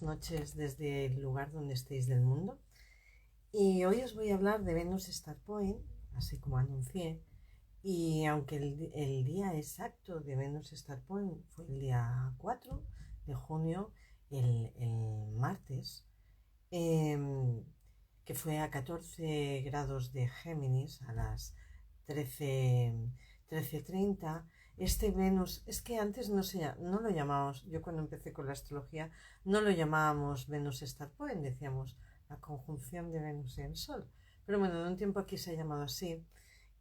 noches desde el lugar donde estéis del mundo. Y hoy os voy a hablar de Venus Star Point, así como anuncié. Y aunque el día exacto de Venus Star Point fue el día 4 de junio, el martes, em, que fue a 14 grados de Géminis a las 13:30. Este Venus, es que antes no lo llamábamos, yo cuando empecé con la astrología, no lo llamábamos Venus Star Point, decíamos la conjunción de Venus y el Sol. Pero bueno, en un tiempo aquí se ha llamado así.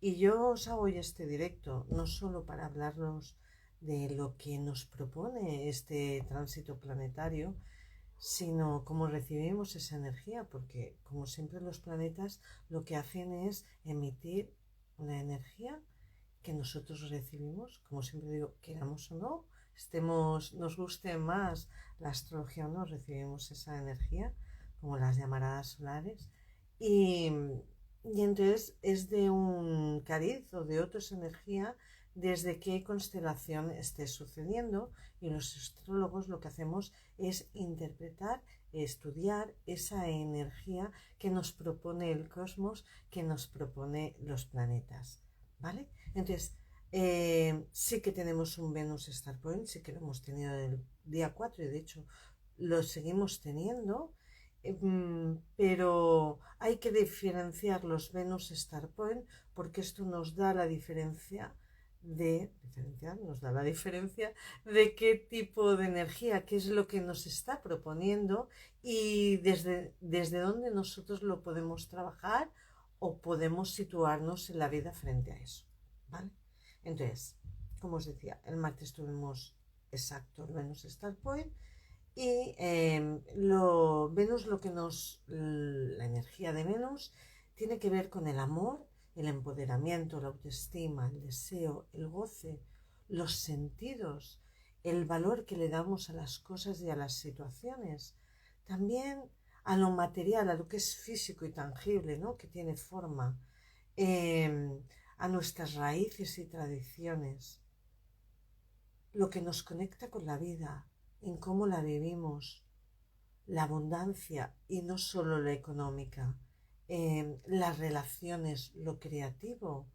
Y yo os hago hoy este directo, no solo para hablaros de lo que nos propone este tránsito planetario, sino cómo recibimos esa energía, porque como siempre los planetas lo que hacen es emitir una energía que nosotros recibimos, como siempre digo, queramos o no, nos guste más la astrología o no, recibimos esa energía, como las llamaradas solares, y, y entonces es de un cariz o de otra energía desde qué constelación esté sucediendo, y los astrólogos lo que hacemos es interpretar, estudiar esa energía que nos propone el cosmos, que nos propone los planetas, ¿vale? Entonces, sí que tenemos un Venus Star Point, sí que lo hemos tenido el día 4 y de hecho lo seguimos teniendo, pero hay que diferenciar los Venus Star Point porque esto nos da la diferencia de qué tipo de energía, qué es lo que nos está proponiendo y desde dónde nosotros lo podemos trabajar o podemos situarnos en la vida frente a eso, ¿vale? Entonces, como os decía, el martes tuvimos exacto el Venus Star Point y Venus, la energía de Venus tiene que ver con el amor, el empoderamiento, la autoestima, el deseo, el goce, los sentidos, el valor que le damos a las cosas y a las situaciones, también a lo material, a lo que es físico y tangible, ¿no? Que tiene forma, a nuestras raíces y tradiciones, lo que nos conecta con la vida, en cómo la vivimos, la abundancia y no solo la económica, las relaciones, lo creativo,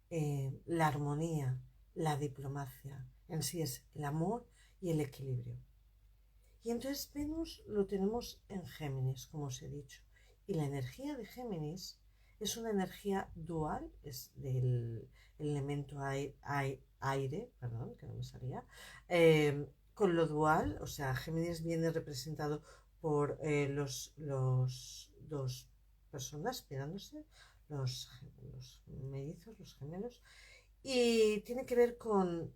la armonía, la diplomacia, en sí es el amor y el equilibrio. Y entonces Venus lo tenemos en Géminis, como os he dicho. Y la energía de Géminis es una energía dual, es del elemento aire, perdón, que no me salía, con lo dual, o sea, Géminis viene representado por los dos personas mirándose, los mellizos, los gemelos, y tiene que ver con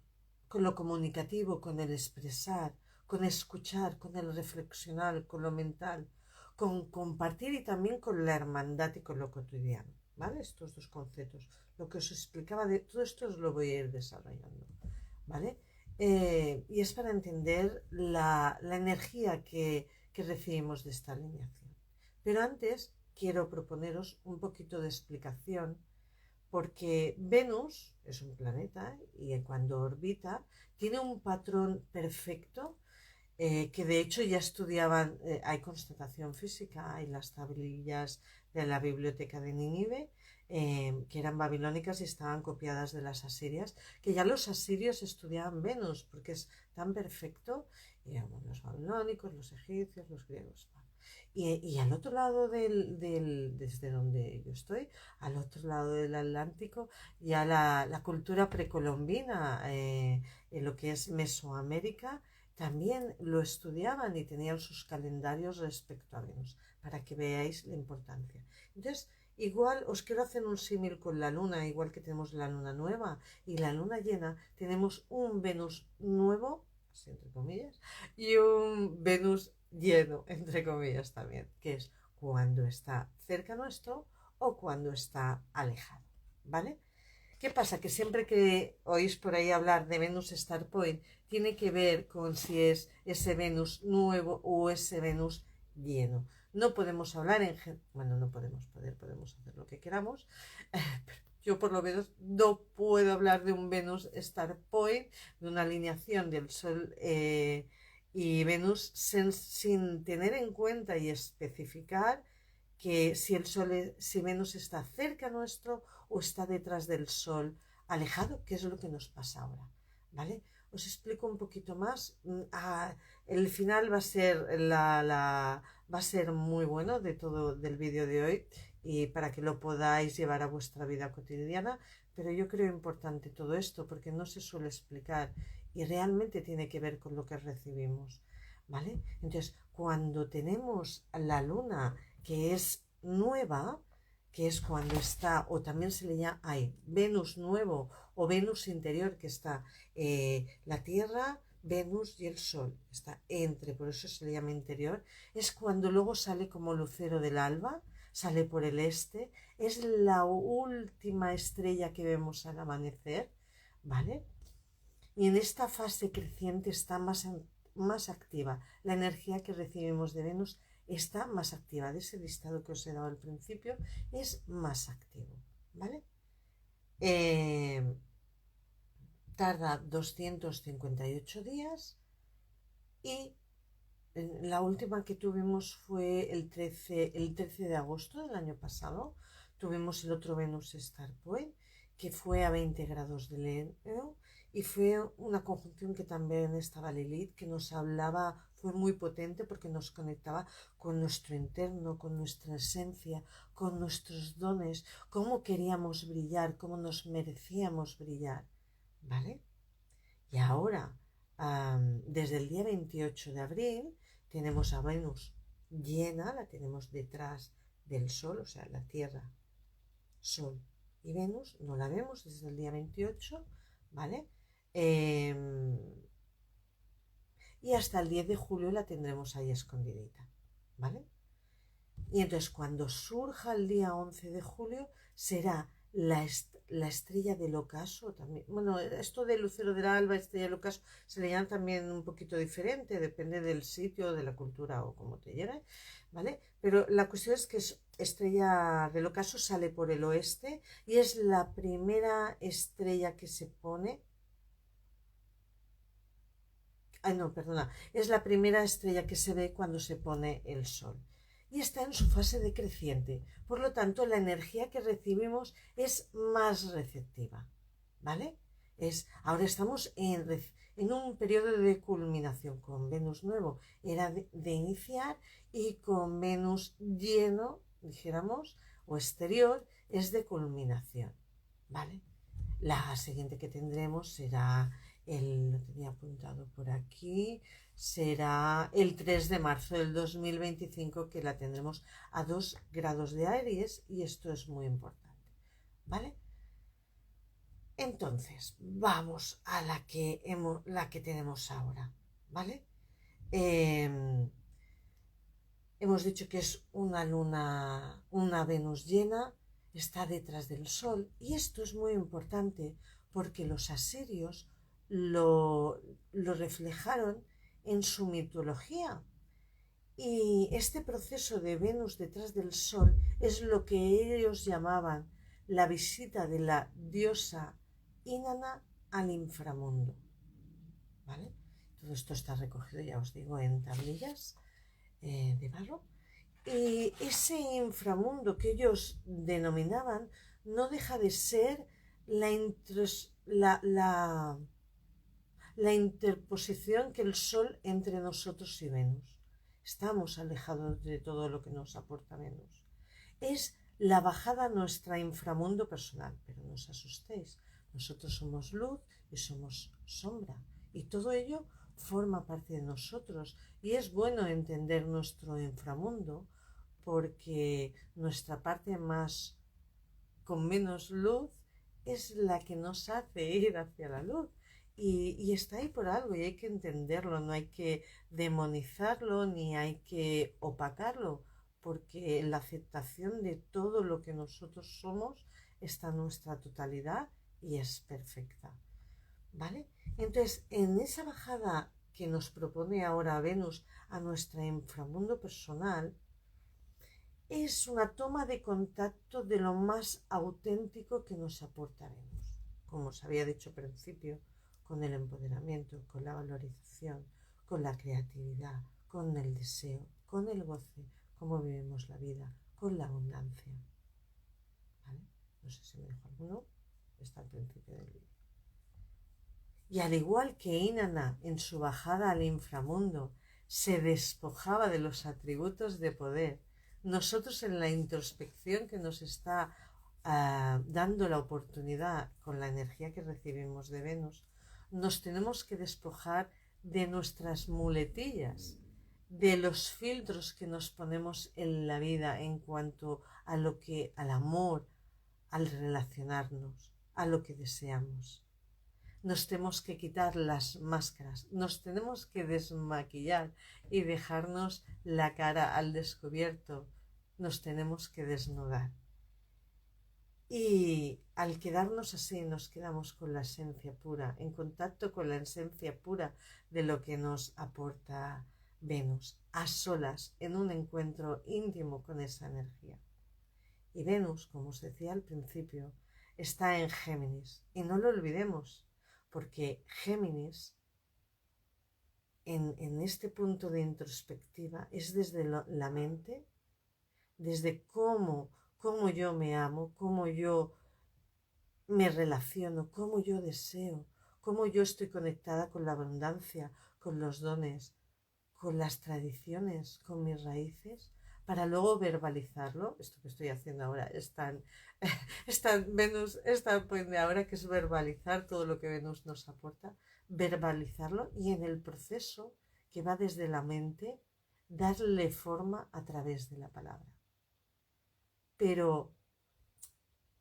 lo comunicativo, con el expresar, con escuchar, con el reflexionar, con lo mental, con compartir y también con la hermandad y con lo cotidiano, ¿vale? Estos dos conceptos. Lo que os explicaba de todo esto os lo voy a ir desarrollando, ¿vale? Y es para entender la energía que recibimos de esta alineación. Pero antes quiero proponeros un poquito de explicación porque Venus es un planeta y cuando orbita tiene un patrón perfecto, que de hecho ya estudiaban, hay constatación física, hay las tablillas de la biblioteca de Nínive, que eran babilónicas y estaban copiadas de las asirias, que ya los asirios estudiaban Venus porque es tan perfecto, bueno, los babilónicos, los egipcios, los griegos. Y al otro lado desde donde yo estoy, al otro lado del Atlántico, ya la cultura precolombina, en lo que es Mesoamérica, también lo estudiaban y tenían sus calendarios respecto a Venus, para que veáis la importancia. Entonces, igual os quiero hacer un símil con la luna, igual que tenemos la luna nueva y la luna llena, tenemos un Venus nuevo, así entre comillas, y un Venus lleno, entre comillas también, que es cuando está cerca nuestro o cuando está alejado, ¿vale? ¿Qué pasa? Que siempre que oís por ahí hablar de Venus Star Point, tiene que ver con si es ese Venus nuevo o ese Venus lleno. No podemos hablar bueno, no podemos hacer lo que queramos, pero yo por lo menos no puedo hablar de un Venus Star Point, de una alineación del Sol Y Venus, sin tener en cuenta y especificar que si si Venus está cerca nuestro o está detrás del Sol, alejado, que es lo que nos pasa ahora, ¿vale? Os explico un poquito más. El final va a ser va a ser muy bueno de todo del vídeo de hoy y para que lo podáis llevar a vuestra vida cotidiana, pero yo creo importante todo esto porque no se suele explicar y realmente tiene que ver con lo que recibimos, ¿vale? Entonces, cuando tenemos la luna que es nueva, que es cuando está, o también se le llama, hay Venus nuevo o Venus interior, que está la Tierra, Venus y el Sol, está entre, por eso se le llama interior, es cuando luego sale como lucero del alba, sale por el este, es la última estrella que vemos al amanecer, ¿vale? Y en esta fase creciente está más activa. La energía que recibimos de Venus está más activa. De ese listado que os he dado al principio, es más activo, ¿vale? Tarda 258 días y la última que tuvimos fue el 13 de agosto del año pasado. Tuvimos el otro Venus Star Point, que fue a 20 grados de Leo y fue una conjunción que también estaba Lilith, que nos hablaba, fue muy potente porque nos conectaba con nuestro interno, con nuestra esencia, con nuestros dones, cómo queríamos brillar, cómo nos merecíamos brillar, ¿vale? Y ahora, desde el día 28 de abril, tenemos a Venus llena, la tenemos detrás del Sol, o sea, la Tierra, Sol y Venus, no la vemos desde el día 28, ¿vale? Y hasta el 10 de julio la tendremos ahí escondidita, ¿vale? Y entonces cuando surja el día 11 de julio será la estrella del ocaso también. Bueno, esto de lucero del alba, estrella del ocaso, se le llama también un poquito diferente, depende del sitio, de la cultura o cómo te llegue, ¿vale? Pero la cuestión es que estrella del ocaso sale por el oeste y es la primera estrella que se pone. Ay, no, perdona. Es la primera estrella que se ve cuando se pone el sol. Y está en su fase decreciente. Por lo tanto, la energía que recibimos es más receptiva. ¿Vale? Ahora estamos en un periodo de culminación con Venus nuevo. Era de iniciar y con Venus lleno, dijéramos, o exterior, es de culminación. ¿Vale? La siguiente que tendremos será lo tenía apuntado por aquí, será el 3 de marzo del 2025 que la tendremos a 2 grados de Aries y esto es muy importante, ¿vale? Entonces, vamos a la que tenemos ahora, ¿vale? Hemos dicho que es una Venus llena, está detrás del Sol y esto es muy importante porque los asirios lo reflejaron en su mitología. Y este proceso de Venus detrás del Sol es lo que ellos llamaban la visita de la diosa Inanna al inframundo. ¿Vale? Todo esto está recogido, ya os digo, en tablillas de barro. Y ese inframundo que ellos denominaban no deja de ser la interposición que el Sol entre nosotros y Venus. Estamos alejados de todo lo que nos aporta Venus. Es la bajada a nuestro inframundo personal, pero no os asustéis. Nosotros somos luz y somos sombra. Y todo ello forma parte de nosotros. Y es bueno entender nuestro inframundo porque nuestra parte más con menos luz es la que nos hace ir hacia la luz. Y está ahí por algo y hay que entenderlo, no hay que demonizarlo ni hay que opacarlo, porque la aceptación de todo lo que nosotros somos está en nuestra totalidad y es perfecta. ¿Vale? Entonces, en esa bajada que nos propone ahora Venus a nuestro inframundo personal, es una toma de contacto de lo más auténtico que nos aporta Venus. Como os había dicho al principio, con el empoderamiento, con la valorización, con la creatividad, con el deseo, con el goce, cómo vivimos la vida, con la abundancia. ¿Vale? No sé si me dejo alguno, está al principio del vídeo. Y al igual que Inanna en su bajada al inframundo se despojaba de los atributos de poder, nosotros en la introspección que nos está dando la oportunidad con la energía que recibimos de Venus, nos tenemos que despojar de nuestras muletillas, de los filtros que nos ponemos en la vida en cuanto a lo que, al amor, al relacionarnos, a lo que deseamos. Nos tenemos que quitar las máscaras, nos tenemos que desmaquillar y dejarnos la cara al descubierto, nos tenemos que desnudar. Y al quedarnos así nos quedamos con la esencia pura, en contacto con la esencia pura de lo que nos aporta Venus, a solas, en un encuentro íntimo con esa energía. Y Venus, como os decía al principio, está en Géminis, y no lo olvidemos, porque Géminis, en este punto de introspectiva, es desde la mente, desde cómo yo me amo, cómo yo me relaciono, cómo yo deseo, cómo yo estoy conectada con la abundancia, con los dones, con las tradiciones, con mis raíces, para luego verbalizarlo. Esto que estoy haciendo ahora es tan Venus está poniendo ahora, que es verbalizar todo lo que Venus nos aporta, verbalizarlo y en el proceso que va desde la mente, darle forma a través de la palabra. Pero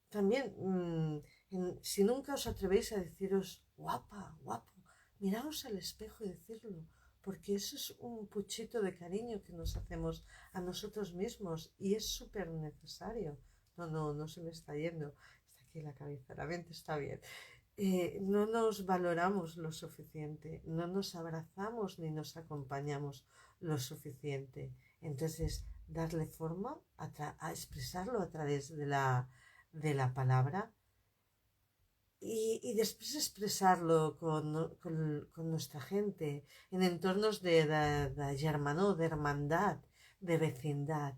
también, si nunca os atrevéis a deciros guapa, guapo, miraos al espejo y decirlo, porque eso es un puchito de cariño que nos hacemos a nosotros mismos y es súper necesario. No se me está yendo, está aquí la cabeza, la mente está bien. No nos valoramos lo suficiente, no nos abrazamos ni nos acompañamos lo suficiente. Entonces, darle forma a expresarlo a través de la palabra y después expresarlo con nuestra gente en entornos de germanó, de hermandad, de vecindad,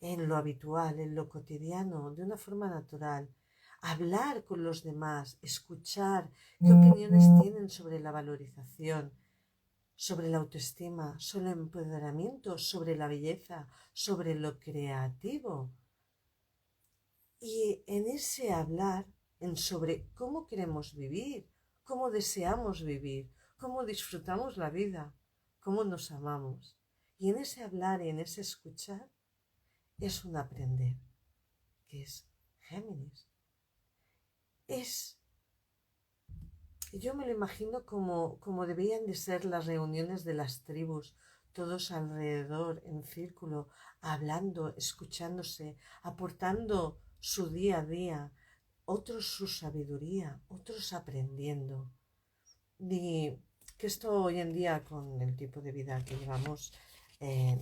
en lo habitual, en lo cotidiano, de una forma natural. Hablar con los demás, escuchar qué opiniones tienen sobre la valorización, sobre la autoestima, sobre el empoderamiento, sobre la belleza, sobre lo creativo. Y en ese hablar, sobre cómo queremos vivir, cómo deseamos vivir, cómo disfrutamos la vida, cómo nos amamos. Y en ese hablar y en ese escuchar es un aprender, que es Géminis. Yo me lo imagino como debían de ser las reuniones de las tribus, todos alrededor, en círculo, hablando, escuchándose, aportando su día a día, otros su sabiduría, otros aprendiendo. Y que esto hoy en día, con el tipo de vida que llevamos,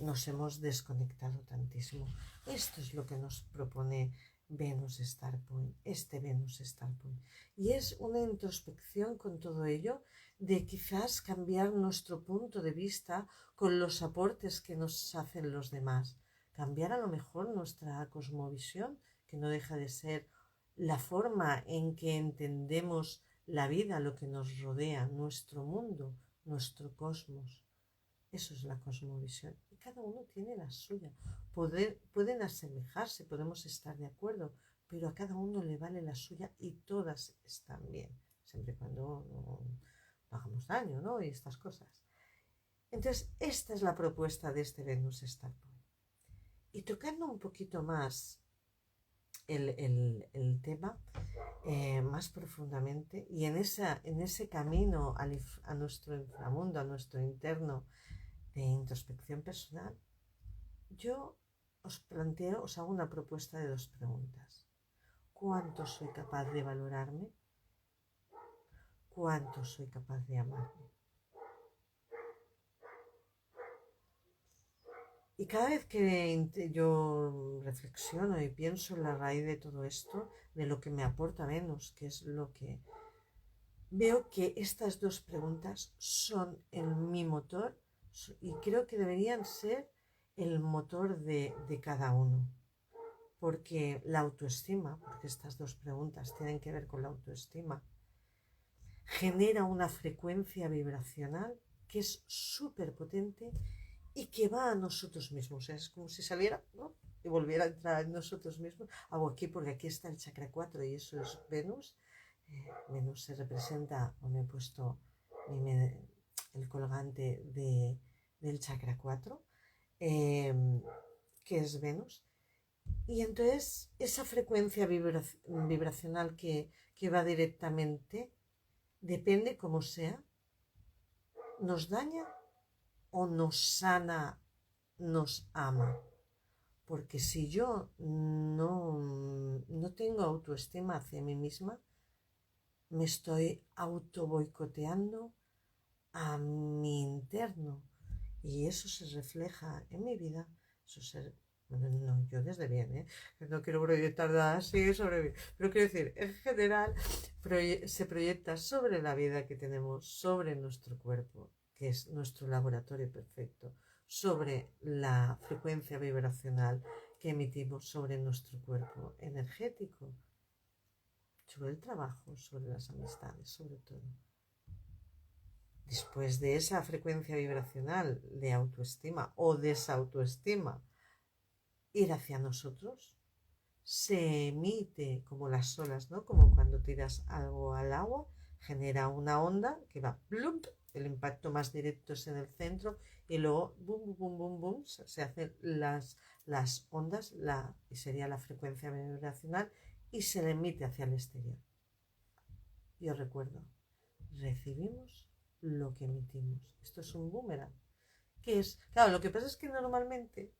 nos hemos desconectado tantísimo. Esto es lo que nos propone Venus Star Point, este Venus Star Point. Y es una introspección con todo ello, de quizás cambiar nuestro punto de vista con los aportes que nos hacen los demás. Cambiar a lo mejor nuestra cosmovisión, que no deja de ser la forma en que entendemos la vida, lo que nos rodea, nuestro mundo, nuestro cosmos. Eso es la cosmovisión. Y cada uno tiene la suya. Pueden asemejarse, podemos estar de acuerdo, pero a cada uno le vale la suya y todas están bien, siempre y cuando no hagamos daño, ¿no? Y estas cosas. Entonces, esta es la propuesta de este Venus Star Point. Y tocando un poquito más el tema, más profundamente, y en ese camino a nuestro inframundo, a nuestro interno de introspección personal, yo os hago una propuesta de 2 preguntas. ¿Cuánto soy capaz de valorarme? ¿Cuánto soy capaz de amarme? Y cada vez que yo reflexiono y pienso en la raíz de todo esto, de lo que me aporta Venus, que es lo que veo que estas dos preguntas son mi motor y creo que deberían ser el motor de cada uno. Porque la autoestima, porque estas dos preguntas tienen que ver con la autoestima, genera una frecuencia vibracional que es súper potente y que va a nosotros mismos. Es como si saliera, ¿no?, y volviera a entrar en nosotros mismos. Hago aquí porque aquí está el chakra 4 y eso es Venus. Venus se representa, o me he puesto el colgante del chakra 4, que es Venus. Y entonces esa frecuencia vibracional que va directamente, depende como sea, nos daña o nos sana, nos ama. Porque si yo no tengo autoestima hacia mí misma, me estoy auto boicoteando a mi interno y eso se refleja en mi vida. Bueno, no, yo desde bien, no quiero proyectar nada así sobre mí, pero quiero decir, en general se proyecta sobre la vida que tenemos, sobre nuestro cuerpo, que es nuestro laboratorio perfecto, sobre la frecuencia vibracional que emitimos sobre nuestro cuerpo energético, sobre el trabajo, sobre las amistades, sobre todo. Después de esa frecuencia vibracional de autoestima o desautoestima ir hacia nosotros, se emite como las olas, ¿no? Como cuando tiras algo al agua, genera una onda que va plump, el impacto más directo es en el centro y luego boom, boom, boom, boom, se hacen las ondas, y sería la frecuencia vibracional, y se le emite hacia el exterior. Y os recuerdo, recibimos lo que emitimos. Esto es un boomerang. ¿Qué es? Claro, lo que pasa es que normalmente,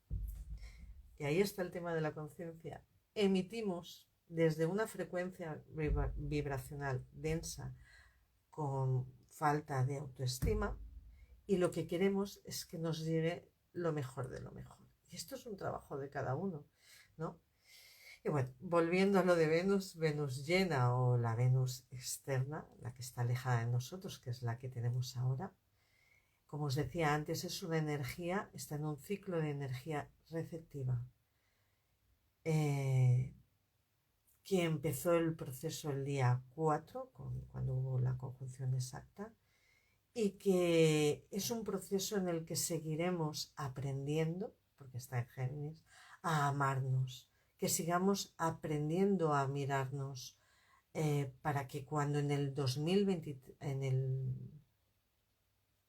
y ahí está el tema de la conciencia, emitimos desde una frecuencia vibracional densa con falta de autoestima y lo que queremos es que nos llegue lo mejor de lo mejor. Y esto es un trabajo de cada uno, ¿no? Y bueno, volviendo a lo de Venus, Venus llena o la Venus externa, la que está alejada de nosotros, que es la que tenemos ahora, como os decía antes, es una energía, está en un ciclo de energía receptiva, que empezó el proceso el día 4, cuando hubo la conjunción exacta, y que es un proceso en el que seguiremos aprendiendo, porque está en Géminis, a amarnos, que sigamos aprendiendo a mirarnos, para que cuando en el 2020,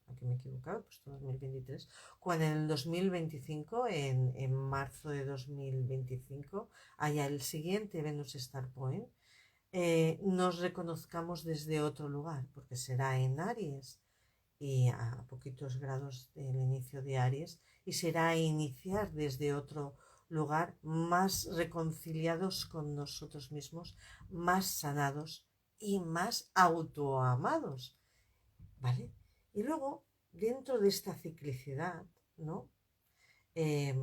aquí me he equivocado, pues 2023, cuando en el 2025, en marzo de 2025, haya el siguiente Venus Star Point, nos reconozcamos desde otro lugar, porque será en Aries y a poquitos grados del inicio de Aries, y será iniciar desde otro lugar, más reconciliados con nosotros mismos, más sanados y más autoamados, ¿vale? Y luego, dentro de esta ciclicidad, ¿no? Eh,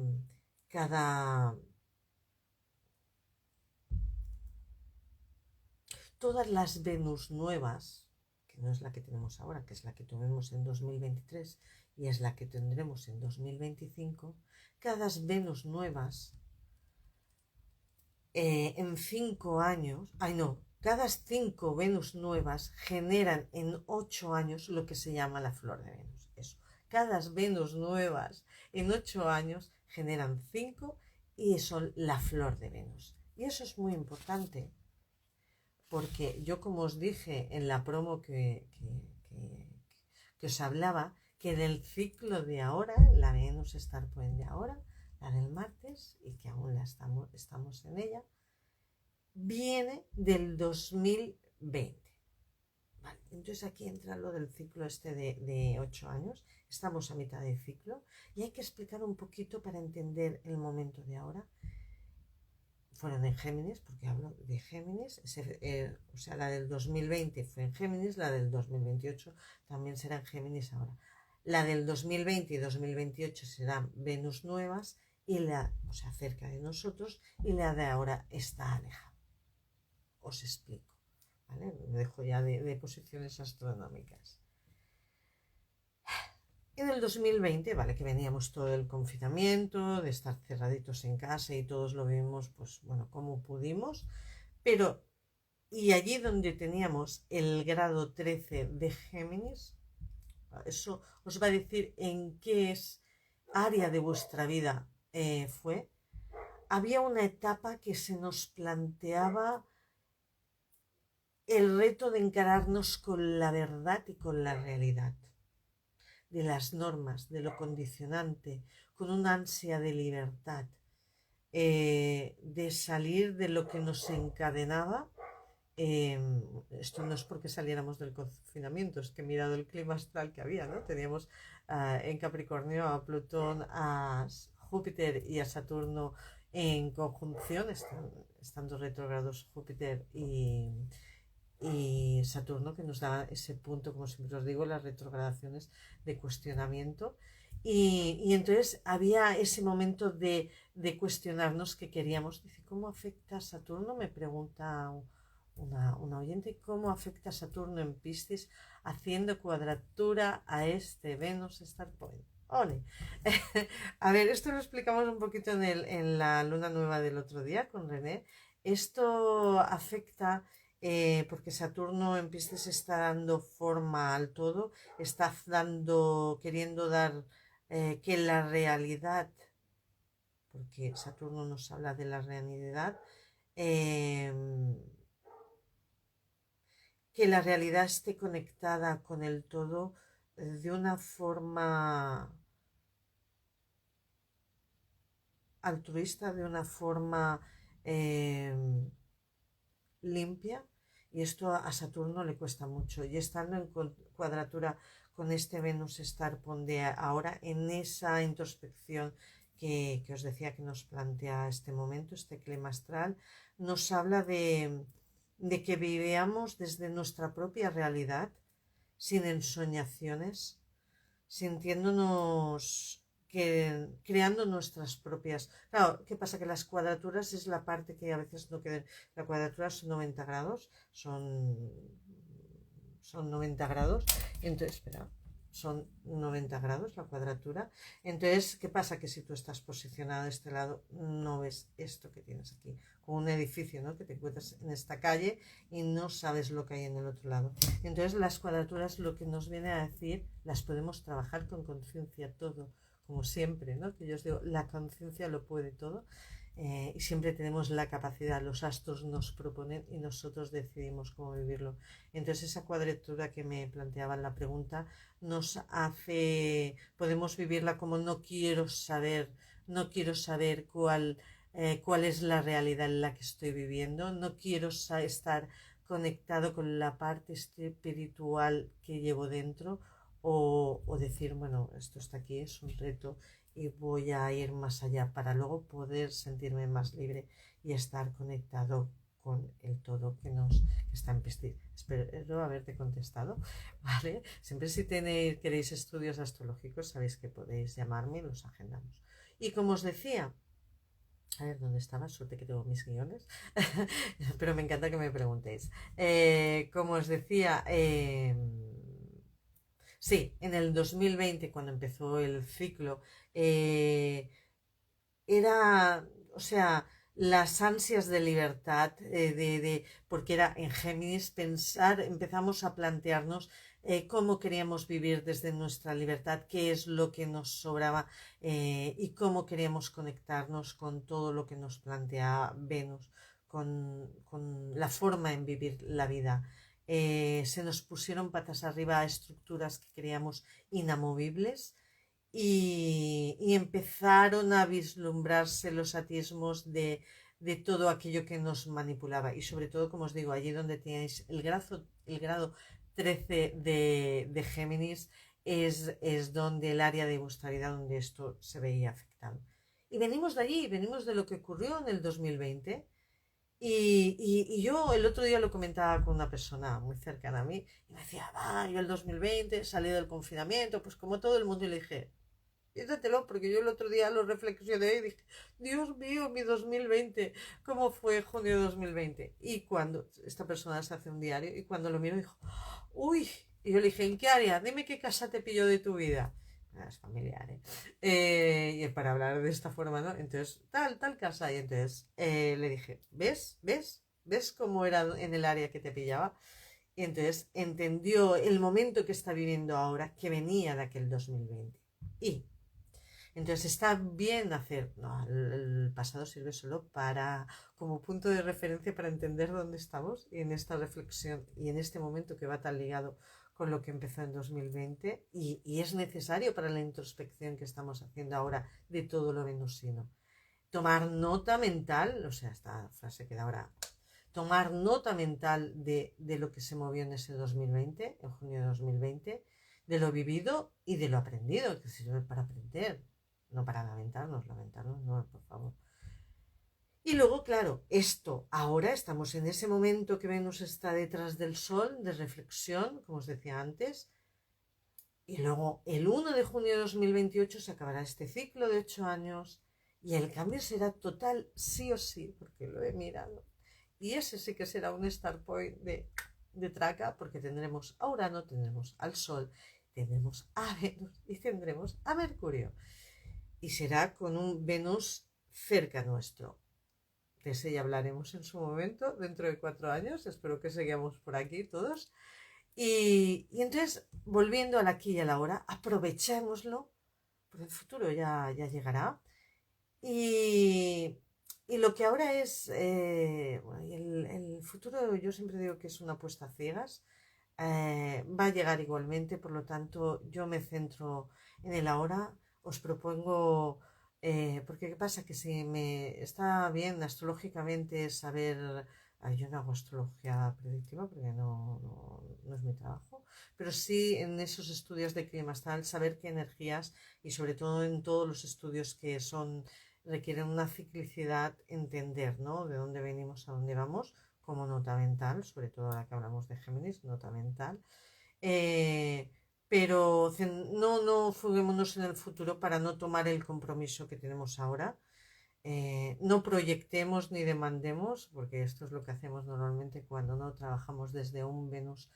todas las Venus nuevas, que no es la que tenemos ahora, que es la que tuvimos en 2023 y es la que tendremos en 2025, cada Venus nuevas, en 5 años, cada 5 Venus nuevas generan en 8 años lo que se llama la flor de Venus. Eso. Cada Venus nuevas en 8 años generan 5 y son la flor de Venus. Y eso es muy importante, porque yo, como os dije en la promo que os hablaba, que en el ciclo de ahora, la Venus Star Point de ahora, la del martes, y que aún estamos en ella, viene del 2020. Vale, entonces aquí entra lo del ciclo este de 8 años, estamos a mitad del ciclo, y hay que explicar un poquito para entender el momento de ahora. Fueron en Géminis, porque hablo de Géminis, o sea, la del 2020 fue en Géminis, la del 2028 también será en Géminis ahora. La del 2020 y 2028 serán Venus nuevas, o sea, cerca de nosotros, y la de ahora está alejada. Os explico. ¿vale? Me dejo ya de posiciones astronómicas. En el 2020, vale, que veníamos todo el confinamiento, de estar cerraditos en casa y todos lo vivimos, pues bueno, como pudimos, pero y allí donde teníamos el grado 13 de Géminis, eso os va a decir en qué área de vuestra vida fue, había una etapa que se nos planteaba el reto de encararnos con la verdad y con la realidad, de las normas, de lo condicionante, con una ansia de libertad, de salir de lo que nos encadenaba. Esto no es porque saliéramos del confinamiento, es que he mirado el clima astral que había, ¿no? Teníamos en Capricornio a Plutón, a Júpiter y a Saturno en conjunción, estando retrógrados Júpiter y Saturno, que nos da ese punto, como siempre os digo, las retrogradaciones de cuestionamiento. Y entonces había ese momento de cuestionarnos que queríamos. Dice, ¿cómo afecta Saturno? Me pregunta una oyente, ¿cómo afecta Saturno en Piscis haciendo cuadratura a este Venus Star Point? ¡Ole! A ver, esto lo explicamos un poquito en la luna nueva del otro día con René. Esto afecta porque Saturno en Piscis está dando forma al todo, está queriendo dar que la realidad, porque Saturno nos habla de la realidad, eh, que la realidad esté conectada con el todo de una forma altruista, de una forma limpia, y esto a Saturno le cuesta mucho, y estando en cuadratura con este Venus Star Ponde ahora en esa introspección que os decía que nos plantea este momento, este clima astral, nos habla de que vivamos desde nuestra propia realidad, sin ensoñaciones, sintiéndonos creando nuestras propias. Claro, ¿qué pasa? Que las cuadraturas es la parte que a veces no queden. La cuadratura son 90 grados, son 90 grados. Entonces, espera, son 90 grados la cuadratura. Entonces, ¿qué pasa? Que si tú estás posicionado de este lado, no ves esto que tienes aquí, como un edificio, ¿no? Que te encuentras en esta calle y no sabes lo que hay en el otro lado. Entonces, las cuadraturas lo que nos viene a decir, las podemos trabajar con conciencia todo, como siempre, ¿no? Que yo os digo, la conciencia lo puede todo. Y siempre tenemos la capacidad, los astros nos proponen y nosotros decidimos cómo vivirlo. Entonces esa cuadratura que me planteaba en la pregunta nos hace, podemos vivirla como no quiero saber cuál es la realidad en la que estoy viviendo, no quiero estar conectado con la parte espiritual que llevo dentro, o decir, bueno, esto está aquí, es un reto y voy a ir más allá para luego poder sentirme más libre y estar conectado con el todo que está en Piscis. Espero haberte contestado, ¿vale? Siempre si queréis estudios astrológicos sabéis que podéis llamarme y los agendamos. Y como os decía, a ver, ¿dónde estaba? Suerte que tengo mis guiones. Pero me encanta que me preguntéis. Como os decía, sí, en el 2020, cuando empezó el ciclo, era, o sea, las ansias de libertad, porque era en Géminis, empezamos a plantearnos cómo queríamos vivir desde nuestra libertad, qué es lo que nos sobraba y cómo queríamos conectarnos con todo lo que nos plantea Venus, con la forma en vivir la vida. Se nos pusieron patas arriba a estructuras que creíamos inamovibles y empezaron a vislumbrarse los atismos de todo aquello que nos manipulaba. Y sobre todo, como os digo, allí donde tenéis el grado 13 de Géminis es donde el área de vuestra vida donde esto se veía afectado. Y venimos de allí, venimos de lo que ocurrió en el 2020. Y yo el otro día lo comentaba con una persona muy cercana a mí y me decía, yo el 2020 salí del confinamiento, pues como todo el mundo, y le dije, piénsatelo, porque yo el otro día lo reflexioné y dije, Dios mío, mi 2020, ¿cómo fue junio de 2020? Y cuando esta persona se hace un diario y cuando lo miro dijo, uy, y yo le dije, ¿en qué área? Dime qué casa te pilló de tu vida. Es familiar, ¿eh? Y para hablar de esta forma, ¿no? Entonces, tal casa. Y entonces le dije, ¿ves cómo era en el área que te pillaba? Y entonces entendió el momento que está viviendo ahora, que venía de aquel 2020. Y entonces está bien hacer, no, el pasado sirve solo para, como punto de referencia para entender dónde estamos y en esta reflexión y en este momento que va tan ligado con lo que empezó en 2020 y es necesario para la introspección que estamos haciendo ahora de todo lo venusino. Tomar nota mental, o sea, esta frase queda ahora, tomar nota mental de lo que se movió en ese 2020, en junio de 2020, de lo vivido y de lo aprendido, que sirve para aprender, no para lamentarnos, no, por favor. Y luego, claro, esto, ahora estamos en ese momento que Venus está detrás del Sol, de reflexión, como os decía antes, y luego el 1 de junio de 2028 se acabará este ciclo de 8 años y el cambio será total sí o sí, porque lo he mirado. Y ese sí que será un start point de traca, porque tendremos a Urano, tendremos al Sol, tendremos a Venus y tendremos a Mercurio. Y será con un Venus cerca nuestro. De ese ya hablaremos en su momento, dentro de 4 años. Espero que sigamos por aquí todos. Y entonces, volviendo al aquí y a la hora, aprovechémoslo, porque el futuro ya llegará. Y, y lo que ahora es, bueno, el futuro yo siempre digo que es una apuesta a ciegas, va a llegar igualmente, por lo tanto yo me centro en el ahora, os propongo, porque qué pasa que si me está bien astrológicamente saber, yo no hago astrología predictiva porque no es mi trabajo, pero sí en esos estudios de clima astral, saber qué energías y sobre todo en todos los estudios que son requieren una ciclicidad, entender, ¿no? De dónde venimos a dónde vamos, como nota mental, sobre todo ahora que hablamos de Géminis, nota mental. Eh, pero no fuguémonos en el futuro para no tomar el compromiso que tenemos ahora. No proyectemos ni demandemos, porque esto es lo que hacemos normalmente cuando no trabajamos desde un Venus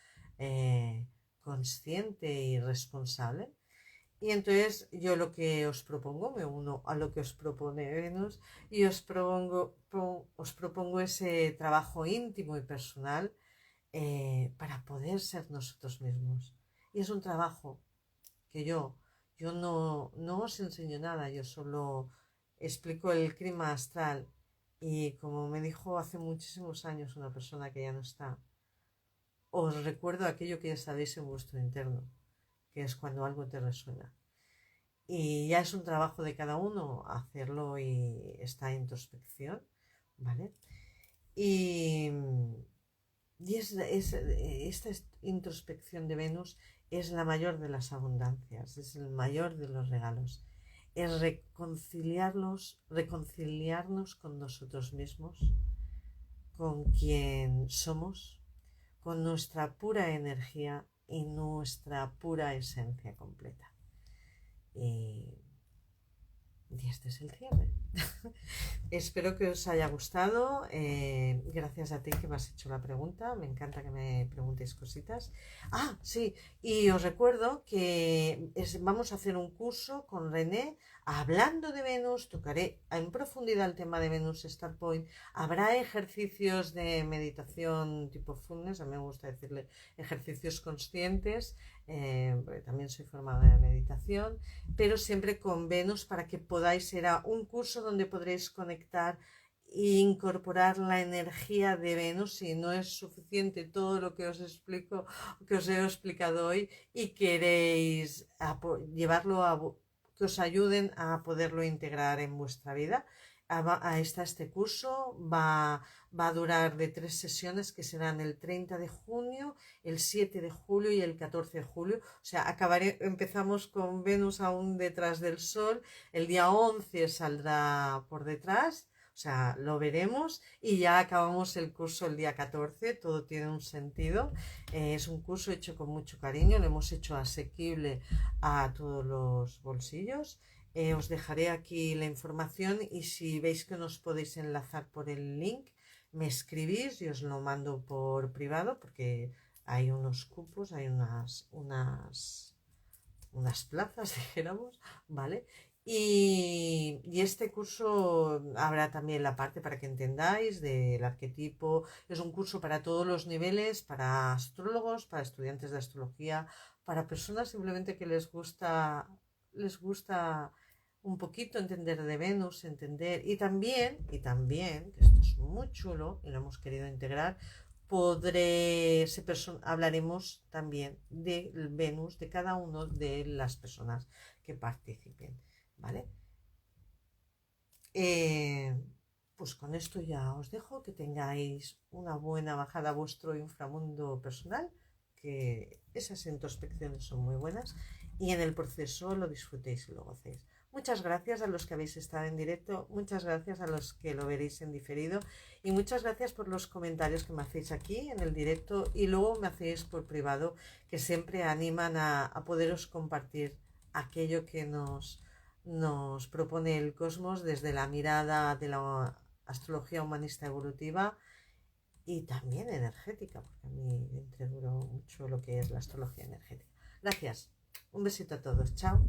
consciente y responsable. Y entonces yo lo que os propongo, me uno a lo que os propone Venus y os propongo ese trabajo íntimo y personal para poder ser nosotros mismos. Y es un trabajo que yo no os enseño nada, yo solo explico el clima astral y como me dijo hace muchísimos años una persona que ya no está, os recuerdo aquello que ya sabéis en vuestro interno, que es cuando algo te resuena. Y ya es un trabajo de cada uno hacerlo y esta introspección, ¿vale? Y, esta introspección de Venus es la mayor de las abundancias, es el mayor de los regalos. Es reconciliarnos con nosotros mismos, con quien somos, con nuestra pura energía y nuestra pura esencia completa. Y este es el cierre. Espero que os haya gustado. Gracias a ti que me has hecho la pregunta. Me encanta que me preguntéis cositas. Ah, sí. Y os recuerdo que vamos a hacer un curso con René hablando de Venus. Tocaré en profundidad el tema de Venus Star Point. Habrá ejercicios de meditación tipo fullness. A mí me gusta decirle ejercicios conscientes. Porque también soy formada de meditación, pero siempre con Venus para que podáis, será un curso donde podréis conectar e incorporar la energía de Venus si no es suficiente todo lo que os explico, que os he explicado hoy y queréis llevarlo que os ayuden a poderlo integrar en vuestra vida. Este curso va a durar de 3 sesiones que serán el 30 de junio, el 7 de julio y el 14 de julio. O sea, empezamos con Venus aún detrás del Sol, el día 11 saldrá por detrás, o sea, lo veremos y ya acabamos el curso el día 14, todo tiene un sentido. Es un curso hecho con mucho cariño, lo hemos hecho asequible a todos los bolsillos. Os dejaré aquí la información y si veis que no os podéis enlazar por el link, me escribís y os lo mando por privado porque hay unos cupos, hay unas plazas, dijéramos, ¿vale? Y este curso habrá también la parte para que entendáis del arquetipo. Es un curso para todos los niveles, para astrólogos, para estudiantes de astrología, para personas simplemente que les gusta un poquito entender de Venus, entender, y también, que esto es muy chulo y lo hemos querido integrar, hablaremos también del Venus de cada una de las personas que participen, ¿vale? Pues con esto ya os dejo, que tengáis una buena bajada a vuestro inframundo personal, que esas introspecciones son muy buenas y en el proceso lo disfrutéis y lo gocéis. Muchas gracias a los que habéis estado en directo, muchas gracias a los que lo veréis en diferido y muchas gracias por los comentarios que me hacéis aquí en el directo y luego me hacéis por privado, que siempre animan a poderos compartir aquello que nos propone el cosmos desde la mirada de la astrología humanista evolutiva y también energética, porque a mí me integro mucho lo que es la astrología energética. Gracias. Un besito a todos. Chao.